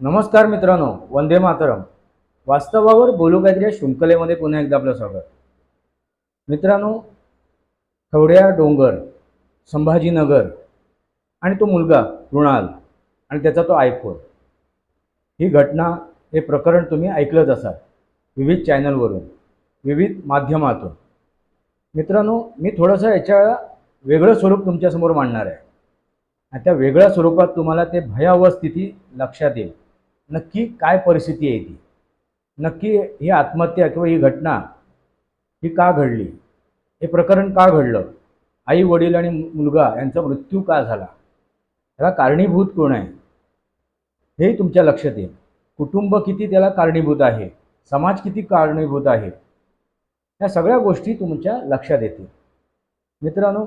नमस्कार मित्रांनो, वंदे मातरम. वास्तवावर बोलू काहीतरी या शृंखलेमध्ये पुन्हा एकदा आपलं स्वागत. मित्रांनो, खवड्या डोंगर, संभाजीनगर आणि तो मुलगा कृणाल आणि त्याचा तो आयफोन, ही घटना, हे प्रकरण तुम्ही ऐकलंच असाल विविध चॅनलवरून, विविध माध्यमातून. मित्रांनो, मी थोडंसं याच्या वेगळं स्वरूप तुमच्यासमोर मांडणार आहे आणि त्या वेगळ्या स्वरूपात तुम्हाला ते भयावह स्थिती लक्षात येईल. नक्की काय परिस्थिती आहे ती, नक्की ही आत्महत्या किंवा ही घटना ही का घडली, हे प्रकरण का घडलं, आई वडील आणि मुलगा यांचा मृत्यू का झाला, त्याला कारणीभूत कोण आहे हेही तुमच्या लक्षात येईल. कुटुंब किती त्याला कारणीभूत आहे, समाज किती कारणीभूत आहे, या सगळ्या गोष्टी तुमच्या लक्षात येतील. मित्रांनो,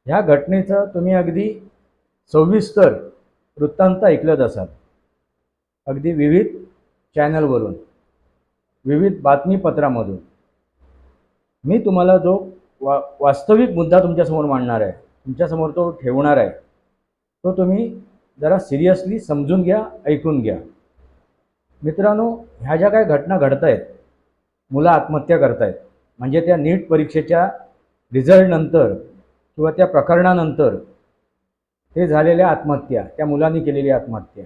ह्या घटनेचं तुम्ही अगदी सविस्तर वृत्तांत ऐकलंच असाल, अगदी विविध चॅनलवरून, विविध बातमीपत्रामधून. मी तुम्हाला जो वास्तविक मुद्दा तुमच्यासमोर मांडणार आहे, तुमच्यासमोर तो ठेवणार आहे, तो तुम्ही जरा सिरियसली समजून घ्या, ऐकून घ्या. मित्रांनो, ह्या ज्या काही घटना घडत आहेत, मुलं आत्महत्या करत आहेत, म्हणजे त्या नीट परीक्षेच्या रिझल्टनंतर किंवा त्या प्रकरणानंतर ते झालेल्या आत्महत्या, त्या मुलांनी केलेली आत्महत्या,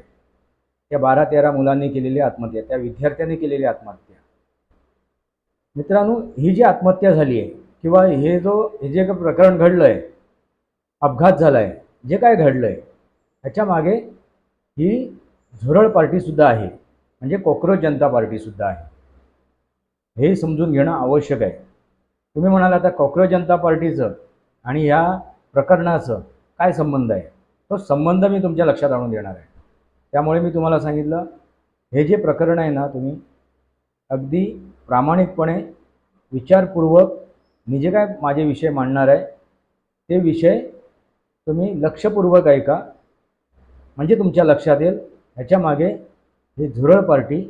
त्या 12-13 मुलांनी केलेली आत्महत्या, त्या विद्यार्थ्यांनी केलेली आत्महत्या. मित्रांनो, ही जी आत्महत्या झाली आहे किंवा हे जे काही प्रकरण घडलं आहे, अपघात झाला आहे, जे काय घडलं आहे, ह्याच्या मागे ही झुरळ पार्टीसुद्धा आहे, म्हणजे कॉक्रोच जनता पार्टीसुद्धा आहे. हे समजून घेणं आवश्यक आहे. तुम्ही म्हणाल आता कॉक्रोच जनता पार्टीचं आणि ह्या प्रकरणाचं काय संबंध आहे, तो संबंध मी तुमच्या लक्षात आणून देणार आहे. त्यामुळे मी तुम्हाला सांगितलं, हे जे प्रकरण आहे ना, तुम्ही अगदी प्रामाणिकपणे विचारपूर्वक मी जे काय माझे विषय मांडणार आहे ते विषय तुम्ही लक्षपूर्वक ऐका, म्हणजे तुमच्या लक्षात येईल ह्याच्या मागे हे झुरळ पार्टी,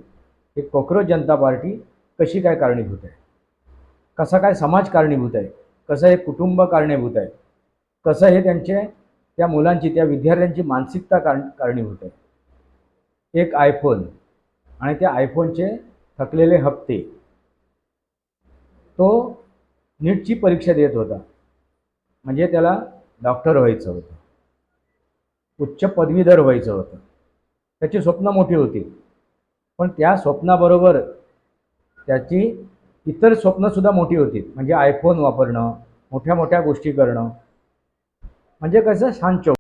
हे कॉक्रोच जनता पार्टी कशी काय कारणीभूत आहे, कसा काय समाज कारणीभूत आहे, कसं हे कुटुंब कारणीभूत आहे, कसं हे त्या मुलांची, त्या विद्यार्थ्यांची मानसिकता कारणीभूत आहे. एक आयफोन आणि त्या आयफोनचे थकलेले हप्ते. तो नीटची परीक्षा देत होता, म्हणजे त्याला डॉक्टर व्हायचं होतं, उच्च पदवीधर व्हायचं होतं, त्याची स्वप्न मोठी होती. पण त्या स्वप्नाबरोबर त्याची इतर स्वप्नसुद्धा मोठी होती, म्हणजे आयफोन वापरणं, मोठ्या मोठ्या गोष्टी करणं, म्हणजे कसं शान